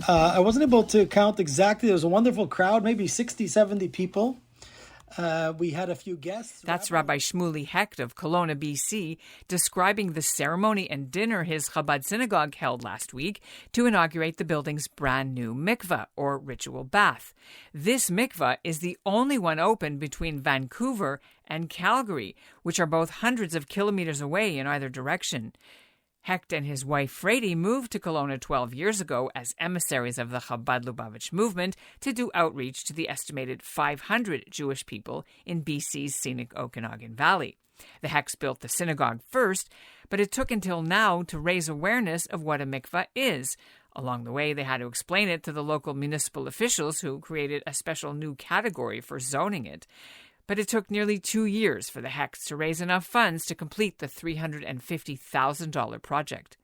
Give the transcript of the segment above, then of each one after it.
I wasn't able to count exactly. There was a wonderful crowd, maybe 60, 70 people. We had a few guests. That's Rabbi Shmuly Hecht of Kelowna, BC, describing the ceremony and dinner his Chabad synagogue held last week to inaugurate the building's brand new mikvah, or ritual bath. This mikvah is the only one open between Vancouver and Calgary, which are both hundreds of kilometers away in either direction. Hecht and his wife Fraidy moved to Kelowna 12 years ago as emissaries of the Chabad Lubavitch movement to do outreach to the estimated 500 Jewish people in BC's scenic Okanagan Valley. The Hechts built the synagogue first, but it took until now to raise awareness of what a mikvah is. Along the way, they had to explain it to the local municipal officials who created a special new category for zoning it. But it took nearly 2 years for the Hechts to raise enough funds to complete the $350,000 project.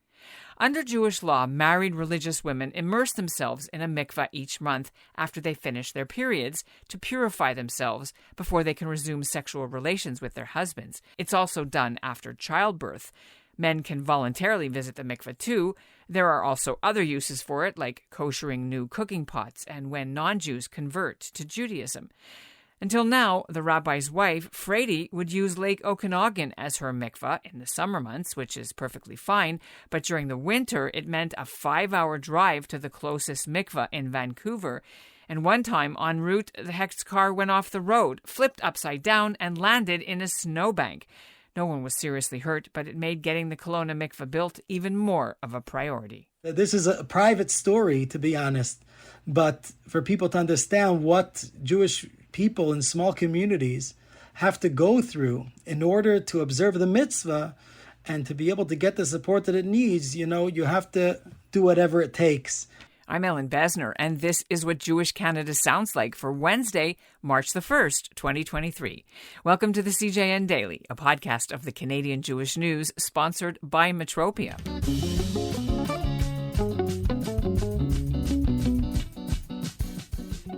Under Jewish law, married religious women immerse themselves in a mikvah each month after they finish their periods to purify themselves before they can resume sexual relations with their husbands. It's also done after childbirth. Men can voluntarily visit the mikvah too. There are also other uses for it, like koshering new cooking pots and when non-Jews convert to Judaism. Until now, the rabbi's wife, Fraidy, would use Lake Okanagan as her mikvah in the summer months, which is perfectly fine, but during the winter, it meant a 5-hour drive to the closest mikvah in Vancouver. And one time, en route, the Hecht's car went off the road, flipped upside down, and landed in a snowbank. No one was seriously hurt, but it made getting the Kelowna mikvah built even more of a priority. This is a private story, to be honest, but for people to understand what Jewish people in small communities have to go through in order to observe the mitzvah and to be able to get the support that it needs, you have to do whatever it takes. I'm Ellen Besner, and this is what Jewish Canada sounds like for Wednesday, March the 1st, 2023. Welcome to the CJN Daily, a podcast of the Canadian Jewish News, sponsored by Metropia.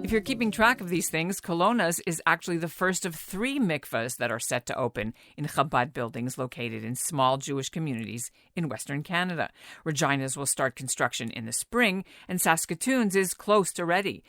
If you're keeping track of these things, Kelowna's is actually the first of 3 mikvahs that are set to open in Chabad buildings located in small Jewish communities in Western Canada. Regina's will start construction in the spring, and Saskatoon's is close to ready.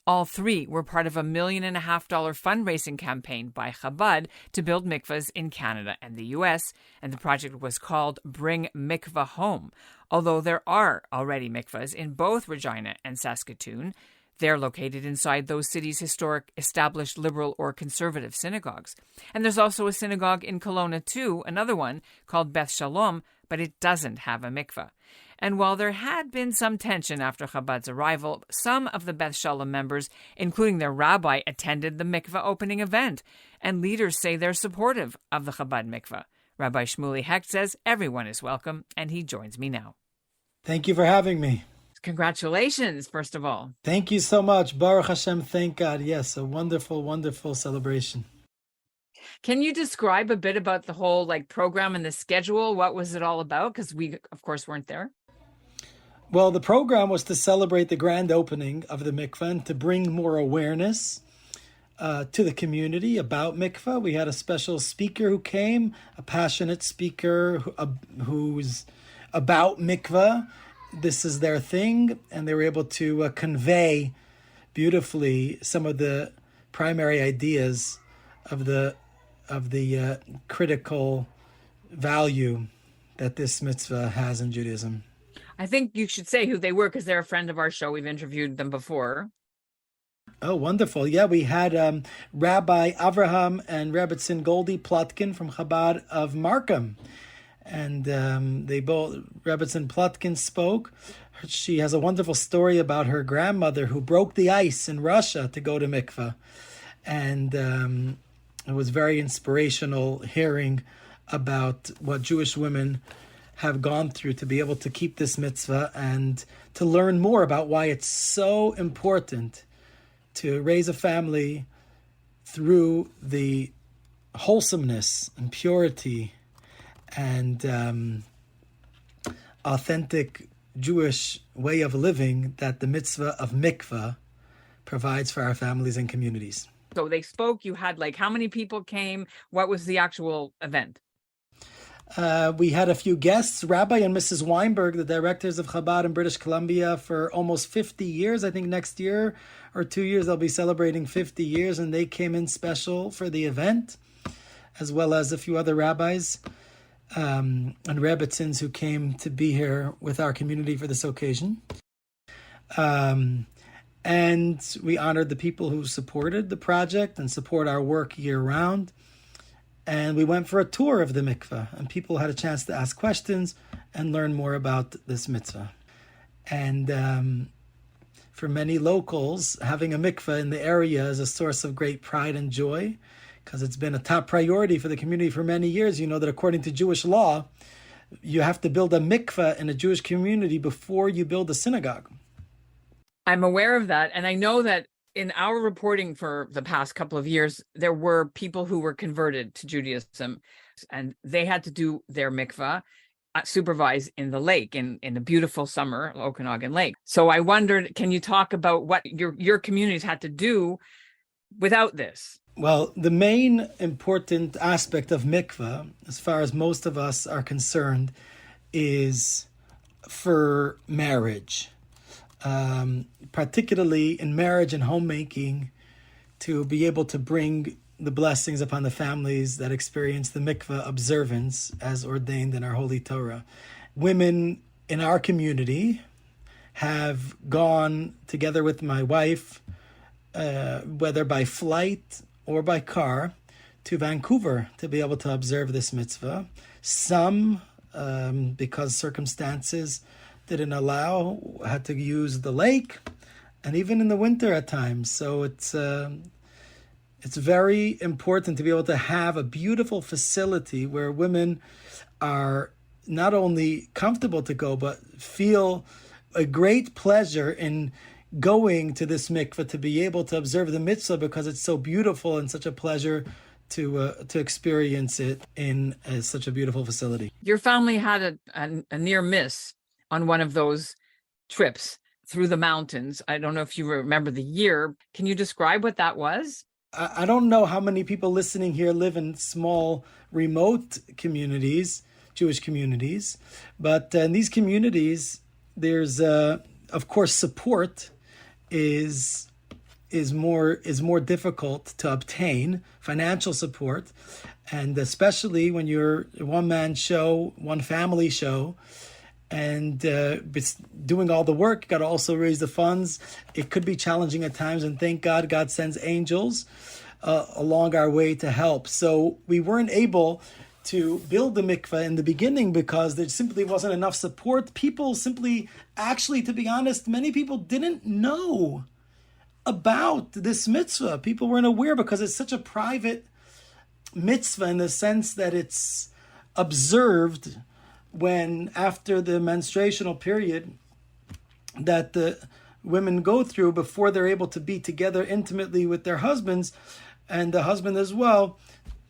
All 3 were part of a $1.5 million fundraising campaign by Chabad to build mikvahs in Canada and the U.S., and the project was called Bring Mikvah Home. Although there are already mikvahs in both Regina and Saskatoon, they're located inside those cities' historic, established liberal or conservative synagogues. And there's also a synagogue in Kelowna too, another one called Beth Shalom, but it doesn't have a mikvah. And while there had been some tension after Chabad's arrival, some of the Beth Shalom members, including their rabbi, attended the mikvah opening event. And leaders say they're supportive of the Chabad mikvah. Rabbi Shmuly Hecht says everyone is welcome, and he joins me now. Thank you for having me. Congratulations, first of all. Thank you so much. Baruch Hashem, thank God. Yes, a wonderful, wonderful celebration. Can you describe a bit about the whole program and the schedule? What was it all about? Because we, of course, weren't there. Well, the program was to celebrate the grand opening of the mikvah and to bring more awareness to the community about mikvah. We had a special speaker who came, a passionate speaker who's about mikvah. This is their thing, and they were able to convey beautifully some of the primary ideas of the critical value that this mitzvah has in Judaism. I think you should say who they were because they're a friend of our show. We've interviewed them before. Oh, wonderful. Yeah, we had Rabbi Avraham and Rebbetzin Goldie Plotkin from Chabad of Markham. And they both, Rebbetzin Plotkin spoke. She has a wonderful story about her grandmother who broke the ice in Russia to go to mikvah. And it was very inspirational hearing about what Jewish women have gone through to be able to keep this mitzvah and to learn more about why it's so important to raise a family through the wholesomeness and purity and authentic Jewish way of living that the mitzvah of mikvah provides for our families and communities. So they spoke, you had how many people came? What was the actual event? We had a few guests, Rabbi and Mrs. Weinberg, the directors of Chabad in British Columbia for almost 50 years. I think next year or 2 years they'll be celebrating 50 years, and they came in special for the event, as well as a few other rabbis and rebbitzins who came to be here with our community for this occasion. And we honored the people who supported the project and support our work year-round. And we went for a tour of the mikveh, and people had a chance to ask questions and learn more about this mitzvah. And for many locals, having a mikveh in the area is a source of great pride and joy, because it's been a top priority for the community for many years. You know that according to Jewish law, you have to build a mikveh in a Jewish community before you build a synagogue. I'm aware of that. And I know that in our reporting for the past couple of years, there were people who were converted to Judaism, and they had to do their mikvah supervised in the lake in a beautiful summer, Okanagan Lake. So I wondered, can you talk about what your communities had to do without this? Well, the main important aspect of mikvah, as far as most of us are concerned, is for marriage. Particularly in marriage and homemaking, to be able to bring the blessings upon the families that experience the mikveh observance as ordained in our Holy Torah. Women in our community have gone together with my wife, whether by flight or by car, to Vancouver to be able to observe this mitzvah. Some, because circumstances didn't allow, had to use the lake, and even in the winter at times. So it's very important to be able to have a beautiful facility where women are not only comfortable to go, but feel a great pleasure in going to this mikveh, to be able to observe the mitzvah, because it's so beautiful and such a pleasure to experience it in such a beautiful facility. Your family had a near miss on one of those trips through the mountains. I don't know if you remember the year. Can you describe what that was? I don't know how many people listening here live in small, remote communities, Jewish communities, but in these communities, there's, of course, support is more difficult to obtain, financial support, and especially when you're a one-man show, one family show, and doing all the work, got to also raise the funds. It could be challenging at times, and thank God, God sends angels along our way to help. So we weren't able to build the mikveh in the beginning because there simply wasn't enough support. People simply, actually, to be honest, many people didn't know about this mitzvah. People weren't aware because it's such a private mitzvah in the sense that it's observed when after the menstruational period that the women go through before they're able to be together intimately with their husbands, and the husband as well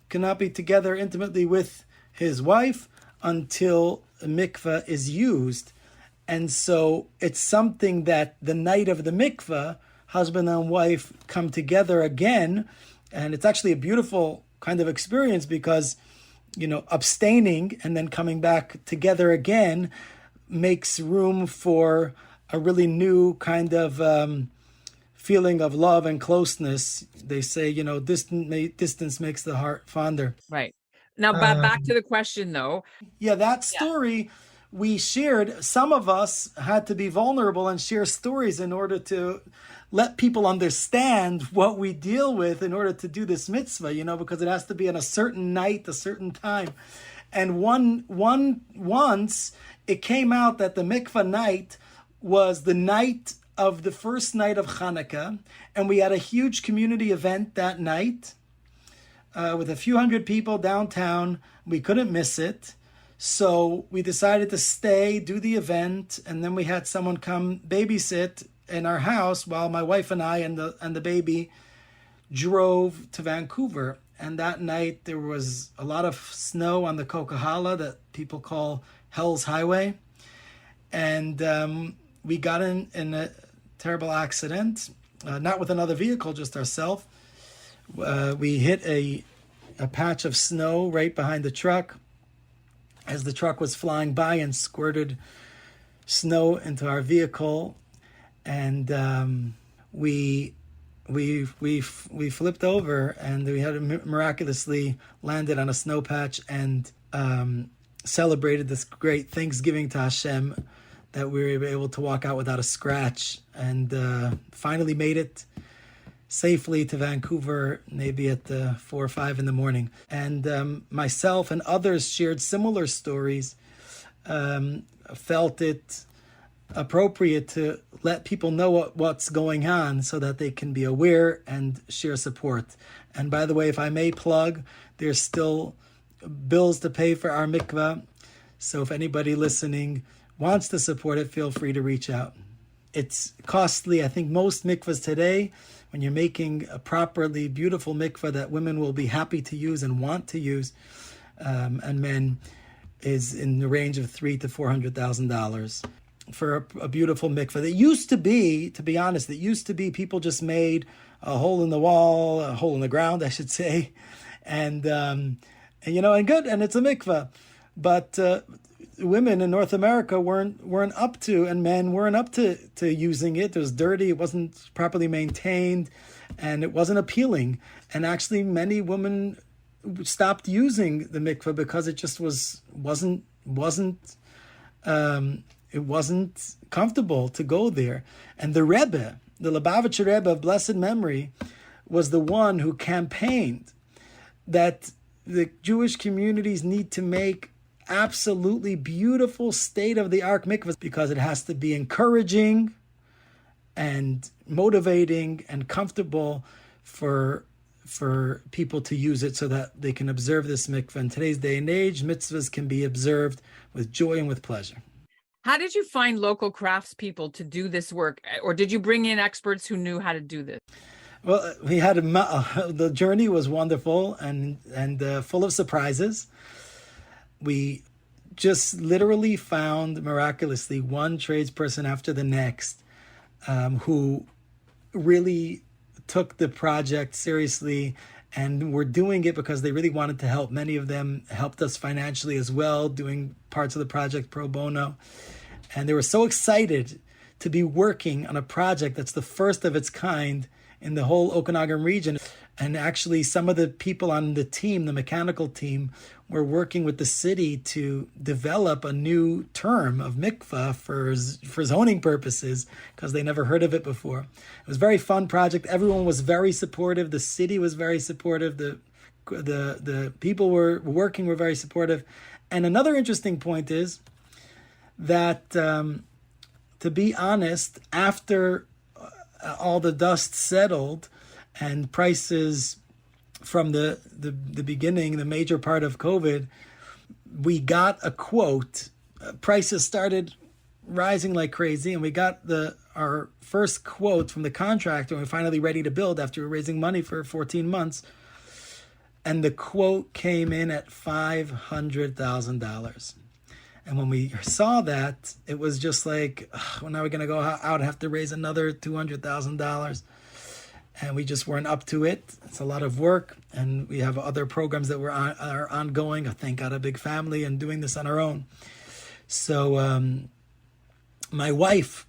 cannot be together intimately with his wife until a mikveh is used. And so it's something that the night of the mikveh, husband and wife come together again, and it's actually a beautiful kind of experience because, you know, abstaining and then coming back together again makes room for a really new kind of feeling of love and closeness. They say, you know, distance makes the heart fonder. Right. Now, back to the question, though. Yeah, that story we shared, some of us had to be vulnerable and share stories in order to let people understand what we deal with in order to do this mitzvah, you know, because it has to be on a certain night, a certain time. And once it came out that the mikvah night was the night of the first night of Hanukkah, and we had a huge community event that night with a few hundred people downtown. We couldn't miss it. So we decided to stay, do the event, and then we had someone come babysit in our house while my wife and I and the baby drove to Vancouver. And that night there was a lot of snow on the Coquihalla that people call Hell's Highway. And we got in a terrible accident, not with another vehicle, just ourselves. We hit a patch of snow right behind the truck. as the truck was flying by and squirted snow into our vehicle, and we flipped over, and we had miraculously landed on a snow patch and celebrated this great Thanksgiving to Hashem that we were able to walk out without a scratch, and finally made it safely to Vancouver, maybe at 4 or 5 in the morning. And myself and others shared similar stories, felt it appropriate to let people know what's going on so that they can be aware and share support. And by the way, if I may plug, there's still bills to pay for our mikvah. So if anybody listening wants to support it, feel free to reach out. It's costly. I think most mikvahs today, when you're making a properly beautiful mikvah that women will be happy to use and want to use, and men, is in the range of $300,000 to $400,000 for a beautiful mikvah. That used to be, to be honest, people just made a hole in the wall, a hole in the ground, I should say, and good, and it's a mikvah. But women in North America weren't up to, and men weren't up to using it. It was dirty. It wasn't properly maintained, and it wasn't appealing. And actually, many women stopped using the mikveh because it just wasn't comfortable to go there. And the Rebbe, the Lubavitcher Rebbe of blessed memory, was the one who campaigned that the Jewish communities need to make absolutely beautiful state-of-the-art mikvahs, because it has to be encouraging and motivating and comfortable for people to use it so that they can observe this mikvah. In today's day and age, mitzvahs can be observed with joy and with pleasure. How did you find local craftspeople to do this work? Or did you bring in experts who knew how to do this? Well, we had the journey was wonderful and full of surprises. We just literally found, miraculously, one tradesperson after the next who really took the project seriously and were doing it because they really wanted to help. Many of them helped us financially as well, doing parts of the project pro bono. And they were so excited to be working on a project that's the first of its kind in the whole Okanagan region. And actually, some of the people on the team, the mechanical team, were working with the city to develop a new term of mikvah for zoning purposes, because they never heard of it before. It was a very fun project. Everyone was very supportive. The city was very supportive. The people were very supportive. And another interesting point is that, to be honest, after all the dust settled and prices from the beginning, the major part of COVID, we got a quote. Prices started rising like crazy, and we got our first quote from the contractor, and we're finally ready to build after raising money for 14 months. And the quote came in at $500,000. And when we saw that, it was just like, well, now we're going to go out and have to raise another $200,000. And we just weren't up to it. It's a lot of work. And we have other programs that are ongoing. Thank God, a big family, and doing this on our own. So my wife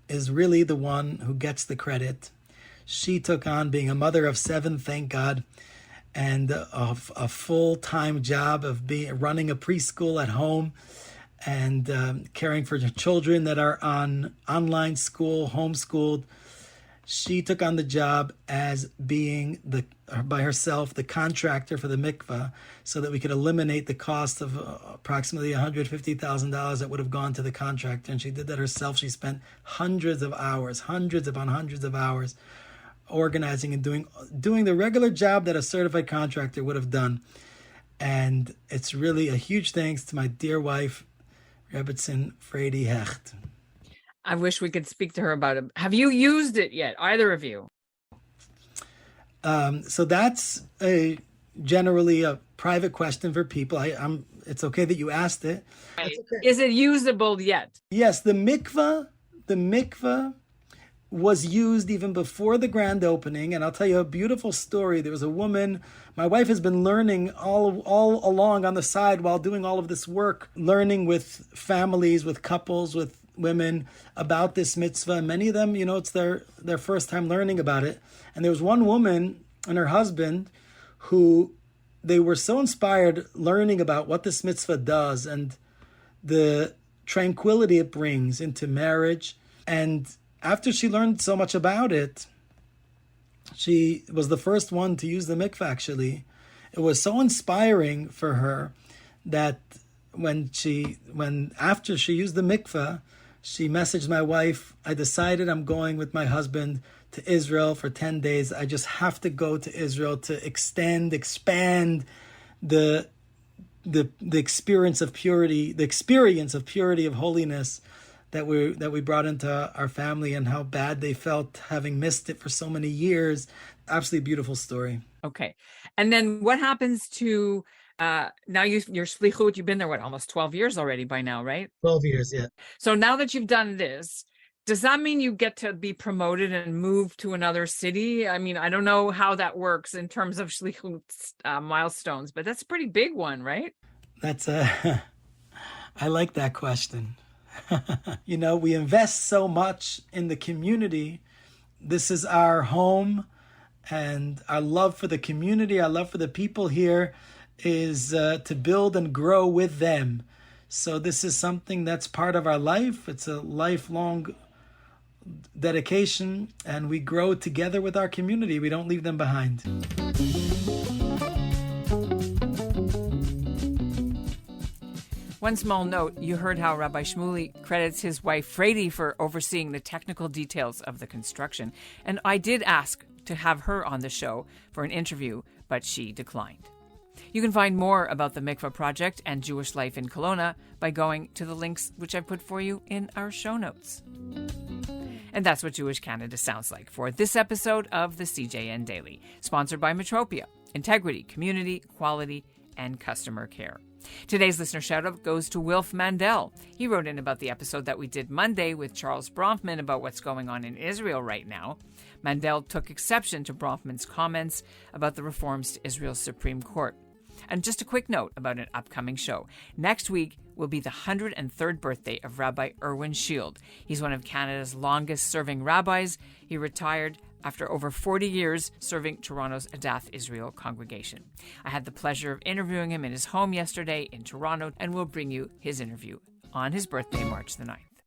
is really the one who gets the credit. She took on being a mother of 7, thank God, and a full-time job of running a preschool at home, and caring for children that are on online school, homeschooled. She took on the job as being by herself the contractor for the mikvah, so that we could eliminate the cost of approximately $150,000 that would have gone to the contractor. And she did that herself. She spent hundreds upon hundreds of hours organizing and doing the regular job that a certified contractor would have done. And it's really a huge thanks to my dear wife, Rebbetzin Fraidy Hecht. I wish we could speak to her about it. Have you used it yet, either of you? So that's generally a private question for people. It's okay that you asked it. Right. Okay. Is it usable yet? Yes, the mikvah was used even before the grand opening. And I'll tell you a beautiful story. There was a woman, my wife has been learning all along on the side while doing all of this work, learning with families, with couples, with women about this mitzvah. And many of them, it's their first time learning about it. And there was one woman and her husband who they were so inspired learning about what this mitzvah does and the tranquility it brings into marriage. And after she learned so much about it, she was the first one to use the mikvah, actually. It was so inspiring for her that after she used the mikvah, she messaged my wife, I decided I'm going with my husband to Israel for 10 days. I just have to go to Israel to expand the experience of purity, of holiness that we brought into our family, and how bad they felt having missed it for so many years. Absolutely beautiful story. Okay. And then what happens to now your shlichut? You've been there, almost 12 years already by now, right? 12 years, yeah. So now that you've done this, does that mean you get to be promoted and move to another city? I mean, I don't know how that works in terms of shlichut milestones, but that's a pretty big one, right? I like that question. We invest so much in the community. This is our home, and our love for the community, our love for the people here is to build and grow with them. So this is something that's part of our life. It's a lifelong dedication, and we grow together with our community. We don't leave them behind. One small note, you heard how Rabbi Shmuly credits his wife Fraidy for overseeing the technical details of the construction. And I did ask to have her on the show for an interview, but she declined. You can find more about the Mikvah Project and Jewish life in Kelowna by going to the links which I've put for you in our show notes. And that's what Jewish Canada sounds like for this episode of the CJN Daily, sponsored by Metropia, integrity, community, quality, and customer care. Today's listener shout-out goes to Wilf Mandel. He wrote in about the episode that we did Monday with Charles Bronfman about what's going on in Israel right now. Mandel took exception to Bronfman's comments about the reforms to Israel's Supreme Court. And just a quick note about an upcoming show. Next week will be the 103rd birthday of Rabbi Irwin Shield. He's one of Canada's longest-serving rabbis. He retired after over 40 years serving Toronto's Adath Israel congregation. I had the pleasure of interviewing him in his home yesterday in Toronto, and we'll bring you his interview on his birthday, March the 9th.